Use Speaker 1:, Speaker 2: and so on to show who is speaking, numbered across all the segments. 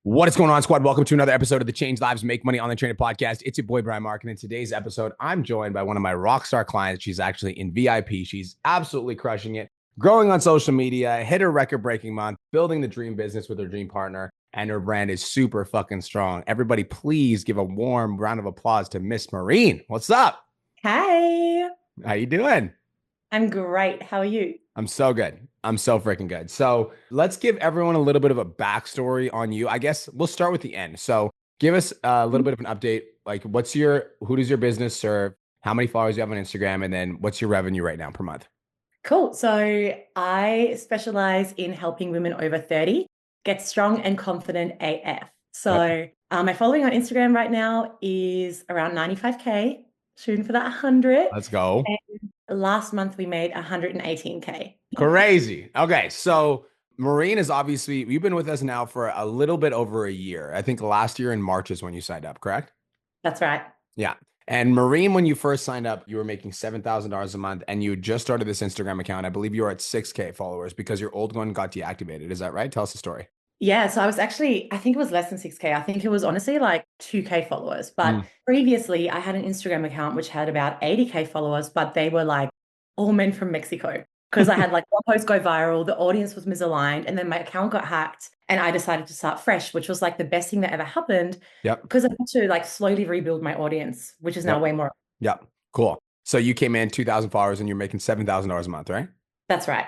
Speaker 1: What is going on, squad? Welcome to another episode of the Change Lives Make Money Online Training Podcast. It's your boy, Brian Mark. And in today's episode, I'm joined by one of my rock star clients. She's actually in VIP. She's absolutely crushing it, growing on social media, hit her record breaking month, building the dream business with her dream partner. And her brand is super fucking strong. Everybody, please give a warm round of applause to Miss Maurine. What's up?
Speaker 2: Hey,
Speaker 1: How you doing?
Speaker 2: I'm great. How are you?
Speaker 1: I'm so good. I'm so freaking good. So let's give everyone a little bit of a backstory on you. I guess we'll start with the end. So give us a little bit of an update. Like, who does your business serve? How many followers you have on Instagram? And then what's your revenue right now per month?
Speaker 2: Cool. So I specialize in helping women over 30 get strong and confident AF.
Speaker 1: Yep.
Speaker 2: So my following on Instagram right now is around 95K, shooting for that 100.
Speaker 1: Let's go.
Speaker 2: And last month we made 118K.
Speaker 1: Crazy. Okay. So Maureen is obviously, you've been with us now for a little bit over a year. I think last year in March is when you signed up, correct?
Speaker 2: That's right.
Speaker 1: Yeah. And Maureen, when you first signed up, you were making $7,000 a month and you just started this Instagram account. I believe you were at 6K followers because your old one got deactivated. Is that right? Tell us the story.
Speaker 2: Yeah, so I was actually, I think it was less than 6K. I think it was honestly like 2K followers. But previously, I had an Instagram account which had about 80K followers, but they were like all men from Mexico because I had like one post go viral, the audience was misaligned, and then my account got hacked and I decided to start fresh, which was like the best thing that ever happened
Speaker 1: Yep.
Speaker 2: because I had to like slowly rebuild my audience, which is now
Speaker 1: Yep.
Speaker 2: way more.
Speaker 1: Yep. Cool. So you came in 2,000 followers and you're making $7,000 a month, right?
Speaker 2: That's right.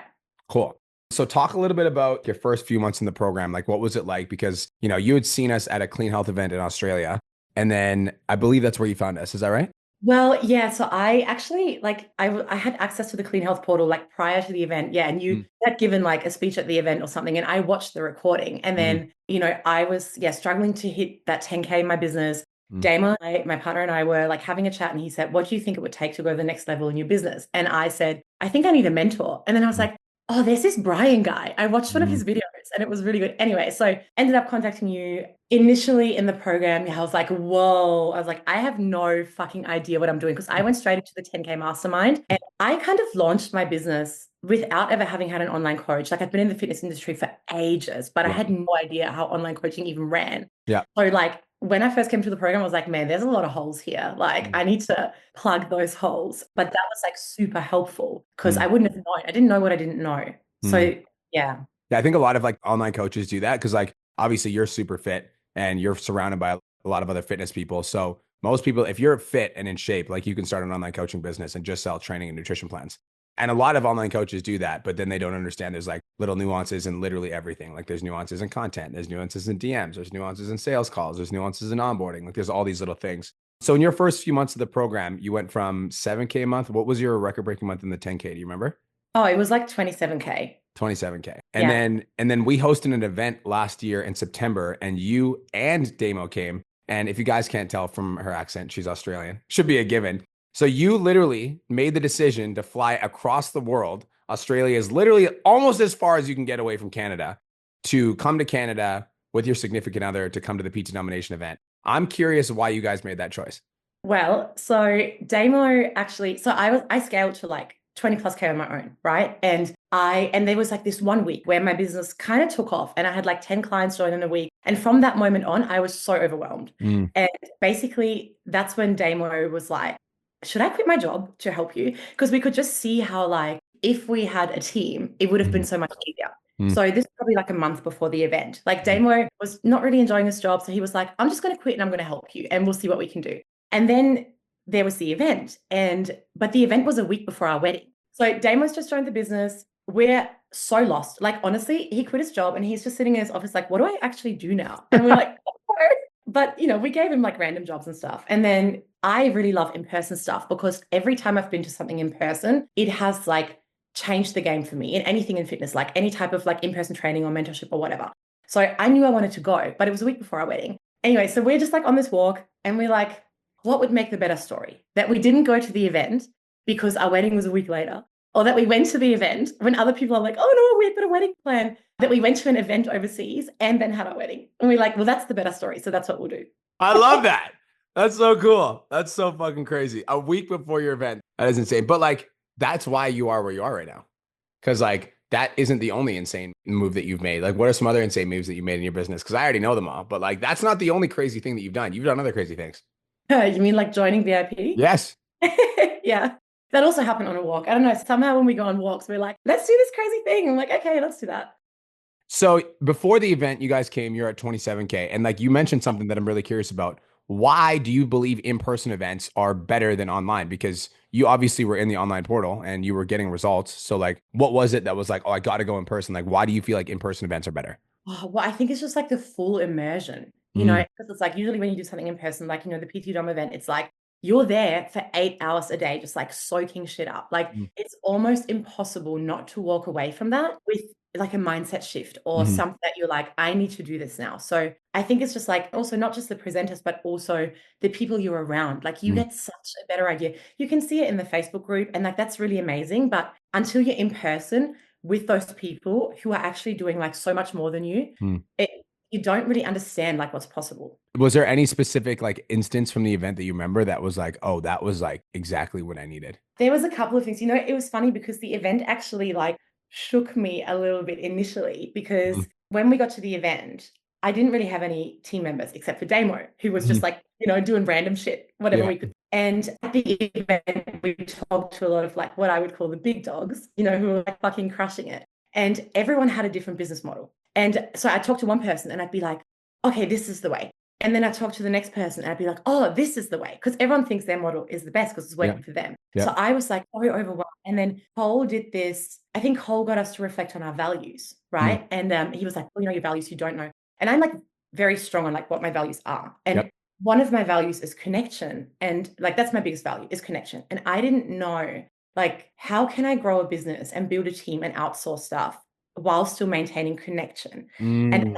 Speaker 1: Cool. So talk a little bit about your first few months in the program. Like, what was it like? Because, you had seen us at a clean health event in Australia. And then I believe that's where you found us. Is that right?
Speaker 2: Well, yeah, so I actually like I had access to the Clean Health portal like prior to the event. Yeah, and you
Speaker 1: Mm,
Speaker 2: had given like a speech at the event or something and I watched the recording and
Speaker 1: mm,
Speaker 2: then, I was struggling to hit that 10K in my business.
Speaker 1: mm,
Speaker 2: Damon, my partner and I were like having a chat and he said, "What do you think it would take to go to the next level in your business?" And I said, "I think I need a mentor." And then I was
Speaker 1: mm,
Speaker 2: like, "Oh, there's this Brian guy. I watched one of
Speaker 1: mm,
Speaker 2: his videos and it was really good." Anyway, so ended up contacting you initially in the program. I was like, whoa. I was like, I have no fucking idea what I'm doing because I went straight into the 10K mastermind and I kind of launched my business without ever having had an online coach. Like I've been in the fitness industry for ages, but I
Speaker 1: yeah.
Speaker 2: had no idea how online coaching even ran.
Speaker 1: Yeah.
Speaker 2: So like when I first came to the program, I was like, man, there's a lot of holes here. Like
Speaker 1: Mm,
Speaker 2: I need to plug those holes. But that was like super helpful because
Speaker 1: mm,
Speaker 2: I wouldn't have known. I didn't know what I didn't know.
Speaker 1: mm.
Speaker 2: So yeah.
Speaker 1: Yeah, I think a lot of like online coaches do that because like obviously you're super fit and you're surrounded by a lot of other fitness people. So most people, if you're fit and in shape, like you can start an online coaching business and just sell training and nutrition plans. And a lot of online coaches do that, but then they don't understand there's like little nuances in literally everything. Like there's nuances in content, there's nuances in DMs, there's nuances in sales calls, there's nuances in onboarding. Like there's all these little things. So in your first few months of the program, you went from 7K a month. What was your record breaking month in the 10K? Do you remember?
Speaker 2: Oh, it was like 27K.
Speaker 1: 27K. And
Speaker 2: Yeah.
Speaker 1: then we hosted an event last year in September and you and Damo came. And if you guys can't tell from her accent, she's Australian. Should be a given. So you literally made the decision to fly across the world. Australia is literally almost as far as you can get away from Canada to come to Canada with your significant other to come to the pizza nomination event. I'm curious why you guys made that choice.
Speaker 2: Well, so Damo actually, so I scaled to like 20 plus K on my own, right? And there was like this one week where my business kind of took off and I had like 10 clients join in a week. And from that moment on, I was so overwhelmed.
Speaker 1: Mm,
Speaker 2: And basically that's when Damo was like, should I quit my job to help you? Because we could just see how like if we had a team, it would have been
Speaker 1: mm,
Speaker 2: so much easier.
Speaker 1: mm,
Speaker 2: So this was probably like a month before the event. Like
Speaker 1: mm,
Speaker 2: Damo was not really enjoying his job. So he was like, I'm just going to quit and I'm going to help you and we'll see what we can do. And then there was the event, but the event was a week before our wedding. So Damon's just joined the business. We're so lost. Like honestly, he quit his job and he's just sitting in his office, like, what do I actually do now? And we're like, oh. But we gave him like random jobs and stuff. And then I really love in-person stuff because every time I've been to something in person, it has like changed the game for me in anything in fitness, like any type of like in-person training or mentorship or whatever. So I knew I wanted to go, but it was a week before our wedding. Anyway, so we're just like on this walk and we're like, what would make the better story? That we didn't go to the event because our wedding was a week later, or that we went to the event when other people are like, oh no, we've got a wedding plan, that we went to an event overseas and then had our wedding. And we're like, well, that's the better story. So that's what we'll do.
Speaker 1: I love that. That's so cool. That's so fucking crazy. A week before your event. That is insane. But like, that's why you are where you are right now. Cause like, that isn't the only insane move that you've made. Like, what are some other insane moves that you made in your business? Because I already know them all, but like, that's not the only crazy thing that you've done. You've done other crazy things.
Speaker 2: You mean like joining VIP?
Speaker 1: Yes.
Speaker 2: Yeah. That also happened on a walk. I don't know. Somehow when we go on walks, we're like, let's do this crazy thing. I'm like, okay, let's do that.
Speaker 1: So before the event, you guys came, you're at 27K. And like you mentioned something that I'm really curious about. Why do you believe in-person events are better than online? Because you obviously were in the online portal and you were getting results. So like, what was it that was like, oh, I got to go in person? Like, why do you feel like in-person events are better?
Speaker 2: Oh, well, I think it's just like the full immersion,
Speaker 1: Mm,
Speaker 2: because it's like usually when you do something in person, like, the PT Dom event, it's like you're there for 8 hours a day, just like soaking shit up. Like
Speaker 1: mm,
Speaker 2: it's almost impossible not to walk away from that with like a mindset shift or
Speaker 1: mhm,
Speaker 2: something that you're like, I need to do this now. So I think it's just like also not just the presenters, but also the people you're around. Like you
Speaker 1: mm,
Speaker 2: get such a better idea. You can see it in the Facebook group, and like that's really amazing. But until you're in person, with those people who are actually doing like so much more than you,
Speaker 1: mm.
Speaker 2: it, you don't really understand like what's possible.
Speaker 1: Was there any specific like instance from the event that you remember that was like, oh, that was like exactly what I needed?
Speaker 2: There was a couple of things, it was funny because the event actually like shook me a little bit initially
Speaker 1: Mhm,
Speaker 2: because when we got to the event, I didn't really have any team members except for Damo, who was just
Speaker 1: mhm.
Speaker 2: like, doing random shit, whatever
Speaker 1: Yeah.
Speaker 2: we could. And at the event, we talked to a lot of like what I would call the big dogs, who were like fucking crushing it. And everyone had a different business model. And so I talked to one person and I'd be like, okay, this is the way. And then I talk to the next person and I'd be like, oh, this is the way. Because everyone thinks their model is the best because it's
Speaker 1: Yeah.
Speaker 2: working for them.
Speaker 1: Yeah.
Speaker 2: So I was like, so overwhelmed. And then Cole did this. I think Cole got us to reflect on our values,
Speaker 1: Mm,
Speaker 2: right? And he was like, well, your values you don't know. And I'm like very strong on like what my values are.
Speaker 1: yep.
Speaker 2: And one of my values is connection. And like that's my biggest value is connection. And I didn't know like how can I grow a business and build a team and outsource stuff while still maintaining connection? And
Speaker 1: Mm,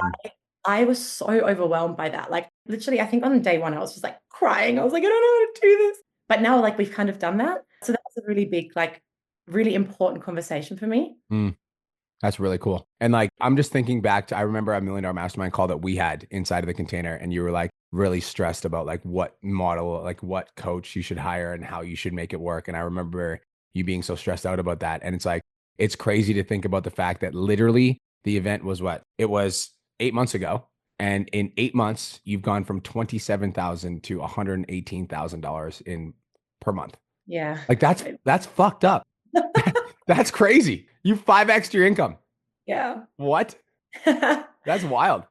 Speaker 2: I was so overwhelmed by that. Like literally, I think on day one, I was just like crying. I was like, I don't know how to do this. But now, like, we've kind of done that. So that was a really big, like, really important conversation for me.
Speaker 1: mm. That's really cool. And like, I'm just thinking back to, I remember a $1 Million Mastermind call that we had inside of the container, and you were like really stressed about like what model, like what coach you should hire and how you should make it work. And I remember you being so stressed out about that. And it's like, it's crazy to think about the fact that literally the event was what? It was 8 months ago. And in 8 months, you've gone from 27,000 to $118,000 in per month.
Speaker 2: Yeah.
Speaker 1: Like that's fucked up. That's crazy. You 5X your income.
Speaker 2: Yeah.
Speaker 1: What? That's wild.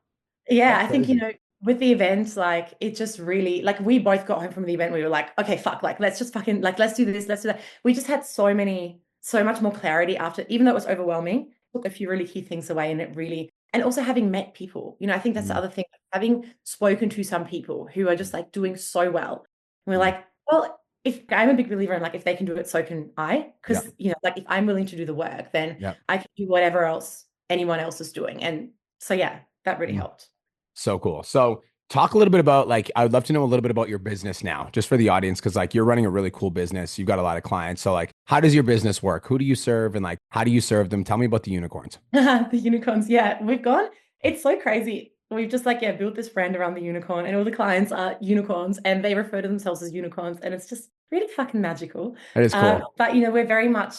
Speaker 2: Yeah,
Speaker 1: That's
Speaker 2: I think,
Speaker 1: crazy.
Speaker 2: with the events, like it just really like we both got home from the event. We were like, okay, fuck, like let's just fucking like let's do this, let's do that. We just had so much more clarity after, even though it was overwhelming, took a few really key things away and it really, and also having met people, I think that's the
Speaker 1: Mm,
Speaker 2: other thing, having spoken to some people who are just like doing so well. And we're
Speaker 1: mm,
Speaker 2: like, well, if I'm a big believer in like if they can do it, so can I.
Speaker 1: yeah.
Speaker 2: Because like if I'm willing to do the work, then
Speaker 1: Yeah.
Speaker 2: I can do whatever else anyone else is doing. And so yeah, that really
Speaker 1: Mm.
Speaker 2: helped.
Speaker 1: So cool. So talk a little bit about like, I would love to know a little bit about your business now, just for the audience, because like you're running a really cool business. You've got a lot of clients. So like, how does your business work? Who do you serve? And like, how do you serve them? Tell me about the unicorns.
Speaker 2: The unicorns, yeah, it's so crazy. We've just like, yeah, built this brand around the unicorn, and all the clients are unicorns and they refer to themselves as unicorns. And it's just really fucking magical.
Speaker 1: That is cool.
Speaker 2: But we're very much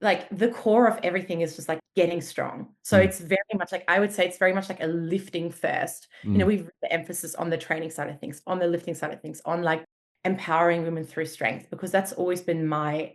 Speaker 2: like the core of everything is just like getting strong. So
Speaker 1: Mm,
Speaker 2: it's very much like, I would say it's very much like a lifting first.
Speaker 1: mm,
Speaker 2: We've the emphasis on the training side of things, on the lifting side of things, on like empowering women through strength, because that's always been my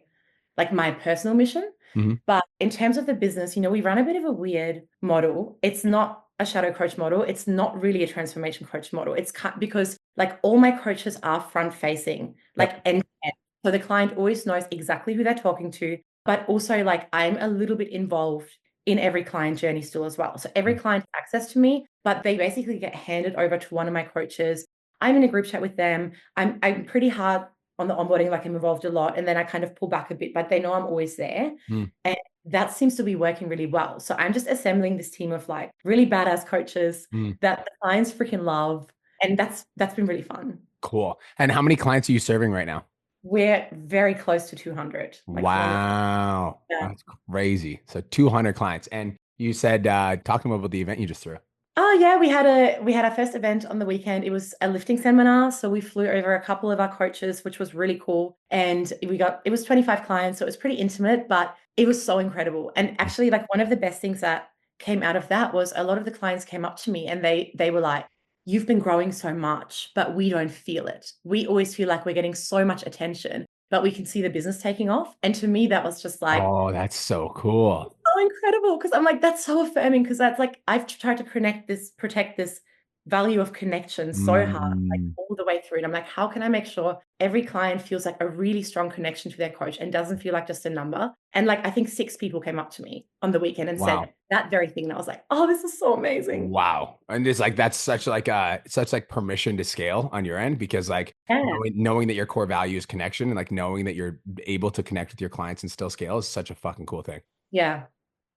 Speaker 2: personal mission.
Speaker 1: mm,
Speaker 2: But in terms of the business, we run a bit of a weird model. It's not a shadow coach model. It's not really a transformation coach model. It's because like all my coaches are front facing, like
Speaker 1: yep.
Speaker 2: end to end. So the client always knows exactly who they're talking to, but also like I'm a little bit involved in every client journey still as well. So every
Speaker 1: Mm,
Speaker 2: client has access to me, but they basically get handed over to one of my coaches. I'm in a group chat with them. I'm pretty hard on the onboarding, like I'm involved a lot, and then I kind of pull back a bit, but they know I'm always there.
Speaker 1: mm,
Speaker 2: And that seems to be working really well. So I'm just assembling this team of like really badass coaches
Speaker 1: mm.
Speaker 2: that the clients freaking love. And that's been really fun.
Speaker 1: Cool. And how many clients are you serving right now?
Speaker 2: We're very close to 200, like 200.
Speaker 1: Wow.
Speaker 2: Yeah.
Speaker 1: That's crazy. So 200 clients. And you said, talking about the event you just threw.
Speaker 2: Oh yeah, we had our first event on the weekend. It was a lifting seminar, so we flew over a couple of our coaches, which was really cool. And it was 25 clients, so it was pretty intimate, but It was so incredible. And actually, like, one of the best things that came out of that was a lot of the clients came up to me and they were like, "You've been growing so much, but we don't feel it. We always feel like we're getting so much attention, but we can see the business taking off." And to me, that was just like
Speaker 1: Oh, that's so cool.
Speaker 2: so incredible because I'm like, that's so affirming because that's like I've tried to protect this value of connection so hard, like
Speaker 1: Mm.
Speaker 2: all the way through. And I'm like, how can I make sure every client feels like a really strong connection to their coach and doesn't feel like just a number? And like I think 6 people came up to me on the weekend and said
Speaker 1: Wow.
Speaker 2: that very thing. And I was like, oh, this is so amazing.
Speaker 1: Wow. And it's like that's such like permission to scale on your end because like
Speaker 2: Yeah.
Speaker 1: knowing that your core value is connection and like knowing that you're able to connect with your clients and still scale is such a fucking cool thing.
Speaker 2: Yeah.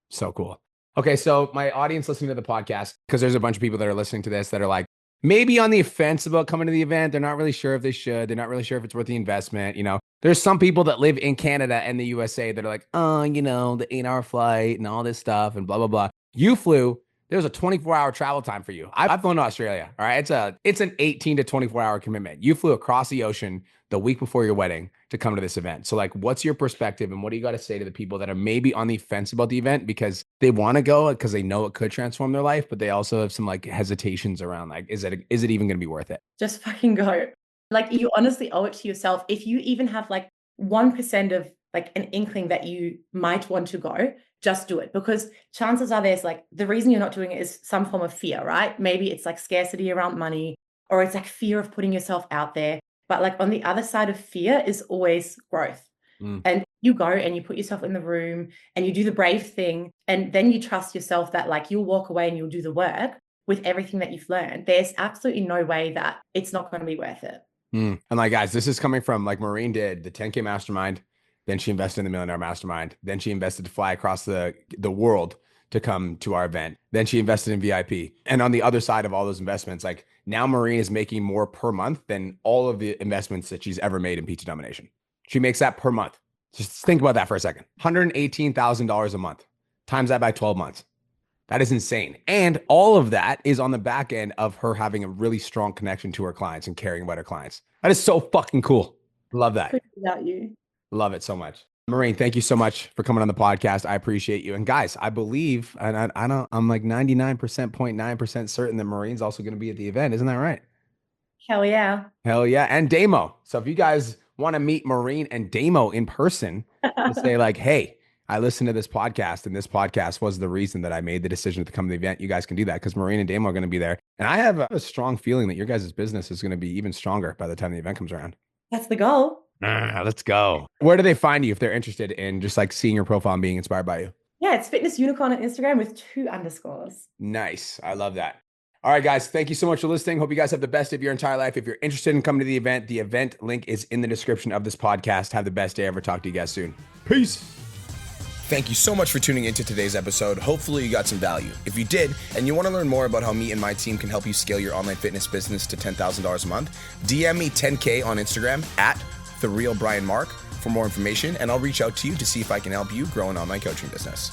Speaker 1: So cool. Okay, so my audience listening to the podcast, because there's a bunch of people that are listening to this that are like maybe on the fence about coming to the event. They're not really sure if they should. They're not really sure if it's worth the investment. You know, there's some people that live in Canada and the USA that are like, oh, you know, the 8-hour flight and all this stuff and blah, blah, blah. You flew. There's a 24-hour travel time for you. I've flown to Australia. All right. It's an 18 to 24-hour commitment. You flew across the ocean the week before your wedding to come to this event. So like, what's your perspective and what do you got to say to the people that are maybe on the fence about the event because they want to go because they know it could transform their life, but they also have some like hesitations around like, is it even going to be worth it?
Speaker 2: Just fucking go. Like, you honestly owe it to yourself. If you even have like 1% of like an inkling that you might want to go, just do it because chances are there's like the reason you're not doing it is some form of fear, right? Maybe it's like scarcity around money or it's like fear of putting yourself out there. But like on the other side of fear is always growth.
Speaker 1: Mm.
Speaker 2: And you go and you put yourself in the room and you do the brave thing. And then you trust yourself that like you'll walk away and you'll do the work with everything that you've learned. There's absolutely no way that it's not going to be worth it.
Speaker 1: And like, guys, this is coming from like Maurine did the 10K mastermind. Then she invested in the Millionaire Mastermind. Then she invested to fly across the world to come to our event. Then she invested in VIP. And on the other side of all those investments, like now Maureen is making more per month than all of the investments that she's ever made in Pizza Domination. She makes that per month. Just think about that for a second. $118,000 a month. Times that by 12 months. That is insane. And all of that is on the back end of her having a really strong connection to her clients and caring about her clients. That is so fucking cool. Love that.
Speaker 2: Without you.
Speaker 1: Love it so much. Maureen, thank you so much for coming on the podcast. I appreciate you. And guys, I believe, and I'm like 99.9% certain that Maureen's also going to be at the event. Isn't that right?
Speaker 2: Hell yeah.
Speaker 1: Hell yeah. And Damo. So if you guys want to meet Maureen and Damo in person to say like, hey, I listened to this podcast and this podcast was the reason that I made the decision to come to the event. You guys can do that because Maureen and Damo are going to be there. And I have a strong feeling that your guys' business is going to be even stronger by the time the event comes around.
Speaker 2: That's the goal.
Speaker 1: Let's go. Where do they find you if they're interested in just like seeing your profile and being inspired by you?
Speaker 2: Yeah, it's Fitness Unicorn on Instagram with 2 underscores.
Speaker 1: Nice. I love that. All right, guys. Thank you so much for listening. Hope you guys have the best of your entire life. If you're interested in coming to the event link is in the description of this podcast. Have the best day ever. Talk to you guys soon. Peace. Thank you so much for tuning into today's episode. Hopefully you got some value. If you did, and you want to learn more about how me and my team can help you scale your online fitness business to $10,000 a month, DM me 10K on Instagram at TheRealBrianMark for more information, and I'll reach out to you to see if I can help you grow an online coaching business.